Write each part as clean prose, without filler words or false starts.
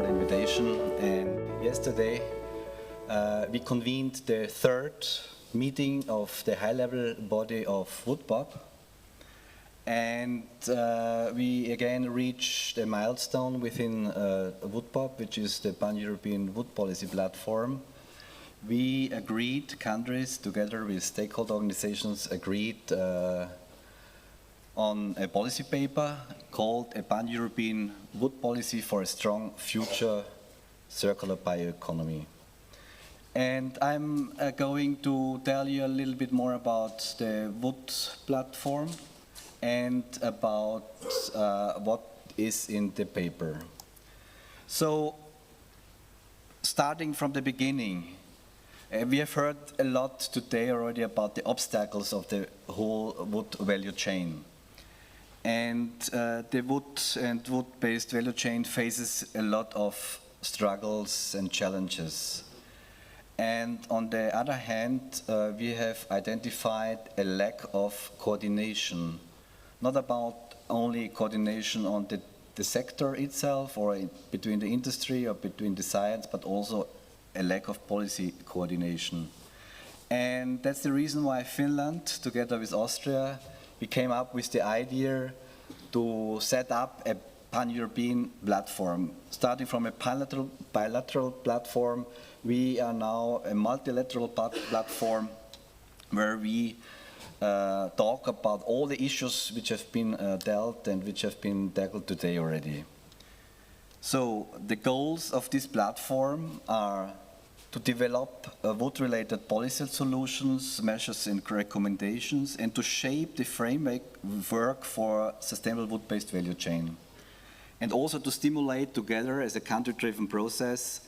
for the invitation. And yesterday we convened the third meeting of the high-level body of WPOP. And we again reached a milestone within WPOP, which is the Pan-European Wood Policy Platform. We agreed, countries together with stakeholder organizations agreed on a policy paper called a Pan-European Wood Policy for a Strong Future Circular Bioeconomy. And I'm going to tell you a little bit more about the wood platform and about what is in the paper. So, starting from the beginning, we have heard a lot today already about the obstacles of the whole wood value chain. And the wood and wood-based value chain faces a lot of struggles and challenges. And on the other hand, we have identified a lack of coordination. Not about only coordination on the sector itself or between the industry or between the science, but also a lack of policy coordination. And that's the reason why Finland, together with Austria, we came up with the idea to set up a pan-European platform. Starting from a bilateral platform, we are now a multilateral platform where we talk about all the issues which have been dealt and which have been tackled today already. So the goals of this platform are to develop wood-related policy solutions, measures and recommendations, and to shape the framework for sustainable wood-based value chain. And also to stimulate together as a country-driven process,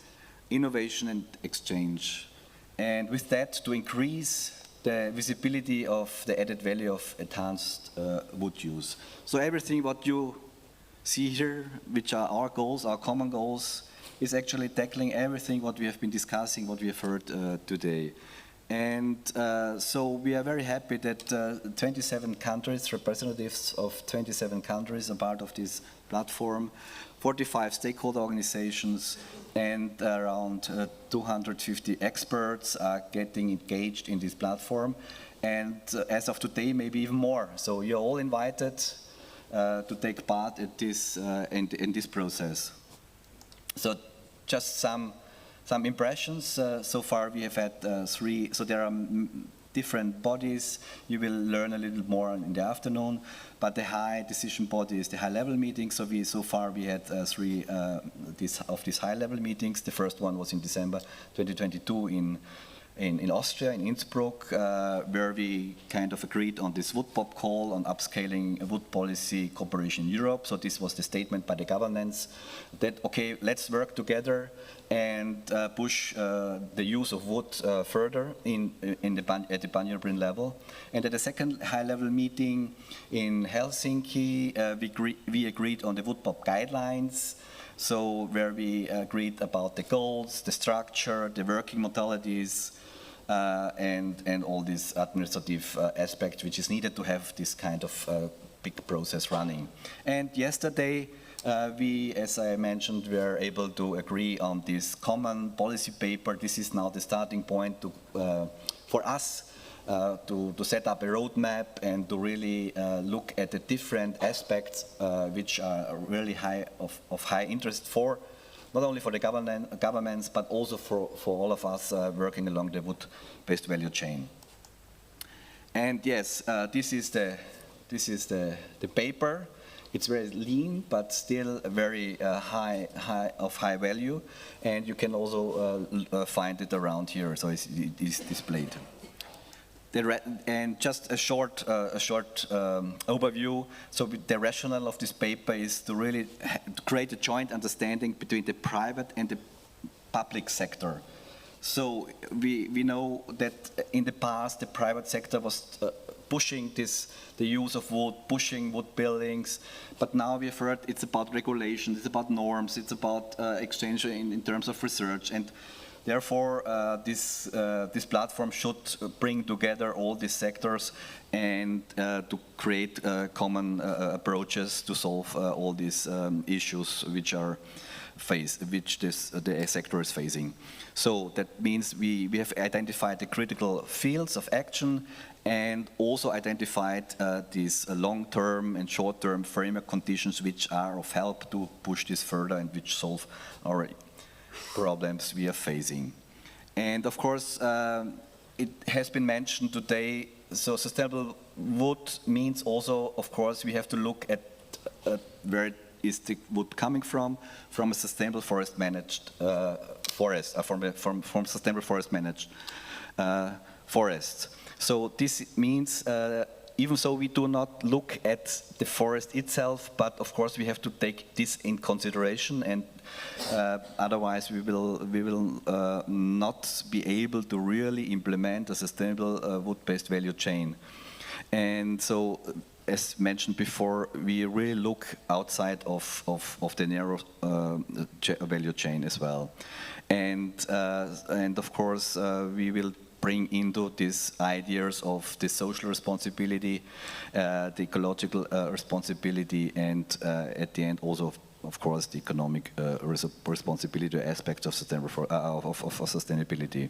innovation and exchange. And with that, to increase the visibility of the added value of enhanced wood use. So everything what you see here, which are our goals, our common goals, is actually tackling everything what we have been discussing, what we have heard today. And so we are very happy that 27 countries, representatives of 27 countries are part of this platform, 45 stakeholder organizations, and around 250 experts are getting engaged in this platform. And as of today, maybe even more. So you're all invited to take part in this process. So just some impressions. So far we have had three, so there are different bodies. You will learn a little more in the afternoon, but the high decision body is the high-level meeting. So far we had three of these high-level meetings. The first one was in December 2022 in Austria, in Innsbruck, where we kind of agreed on this WPOP call on upscaling wood policy cooperation in Europe. So this was the statement by the governments that, okay, let's work together and push the use of wood further at the pan-European level. And at the second high-level meeting in Helsinki, we agreed on the WPOP guidelines. So where we agreed about the goals, the structure, the working modalities, and all these administrative aspects which is needed to have this kind of big process running. And yesterday we, as I mentioned, were able to agree on this common policy paper. This is now the starting point for us to set up a roadmap and to really look at the different aspects which are really of high interest for not only for the governments but also for all of us working along the wood-based value chain. And yes, this is the paper. It's very lean but still very high value, and you can also find it around here. So it is displayed. And just a short overview. So the rationale of this paper is to really create a joint understanding between the private and the public sector. So we know that in the past the private sector was pushing the use of wood, pushing wood buildings, but now we have heard it's about regulation, it's about norms, it's about exchange in terms of research. And therefore, this platform should bring together all these sectors and to create common approaches to solve all these issues which the sector is facing. So that means we have identified the critical fields of action and also identified these long-term and short-term framework conditions which are of help to push this further and which solve our problems we are facing. And of course, it has been mentioned today, so sustainable wood means also, of course, we have to look at where is the wood coming from a sustainable forest managed forest, from sustainable forest managed forests. So this means, even so we do not look at the forest itself, but of course we have to take this in consideration, and otherwise we will not be able to really implement a sustainable wood-based value chain. And so, as mentioned before, we really look outside of the narrow value chain as well. And of course, we will bring into these ideas of the social responsibility, the ecological responsibility, and at the end also, of course, the economic responsibility aspects of sustainability.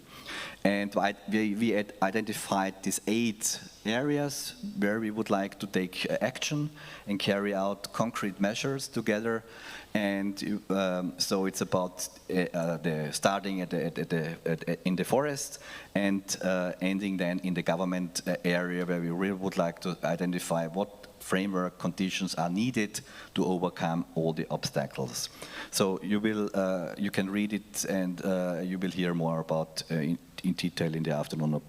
And we identified these 8 areas where we would like to take action and carry out concrete measures together. And so it's about starting in the forest and ending then in the government area, where we really would like to identify what framework conditions are needed to overcome all the obstacles. So you can read it, and you will hear more about in detail in the afternoon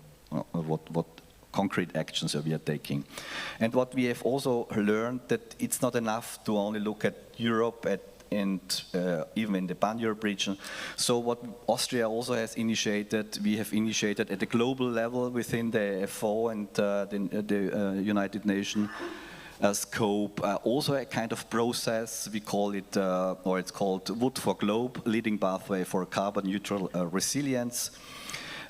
what concrete actions we are taking. And what we have also learned, that it's not enough to only look at Europe and even in the Pan-Europe region. So what Austria also has initiated, we have initiated at the global level within the FO and the United Nations scope, also a kind of process. We call it, or it's called Wood4Globe, Leading Pathway for Carbon Neutral Resilience,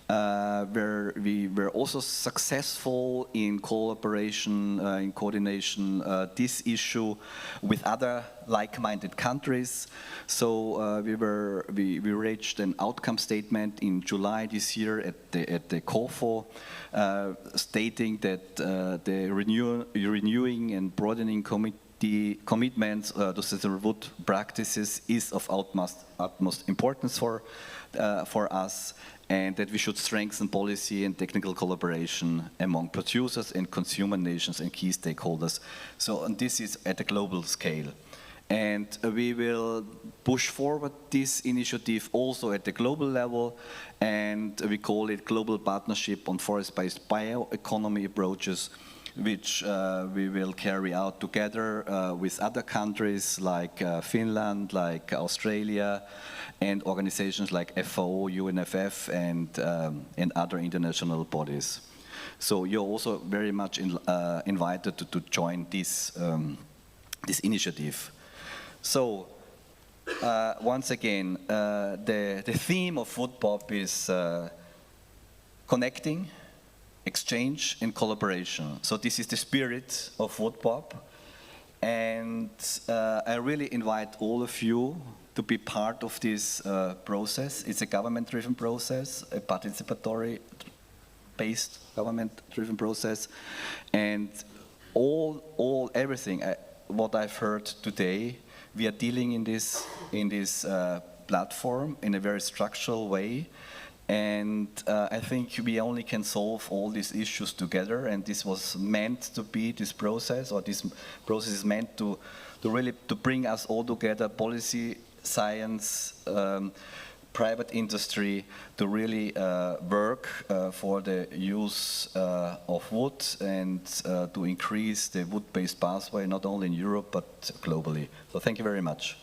where we were also successful in collaboration, in coordination, this issue with other like-minded countries. So we reached an outcome statement in July this year at the COFO, stating that the renewing and broadening commitments to sustainable wood practices is of utmost importance for us, and that we should strengthen policy and technical collaboration among producers and consumer nations and key stakeholders. So, and this is at a global scale. And we will push forward this initiative also at the global level, and we call it Global Partnership on Forest-Based Bioeconomy Approaches, which we will carry out together with other countries like Finland, like Australia, and organizations like FAO, UNFF, and other international bodies. So you're also very much invited to join this initiative. So once again, the theme of WoodPop is connecting, exchange, and collaboration. So this is the spirit of WoodPop, and I really invite all of you to be part of this process. It's a government-driven process, a participatory-based government-driven process, and everything what I've heard today, we are dealing in this platform in a very structural way. And I think we only can solve all these issues together, and this was meant to be this process, or this process is meant to really bring us all together, policy, science, private industry, to really work for the use of wood and to increase the wood-based pathway, not only in Europe but globally. So thank you very much.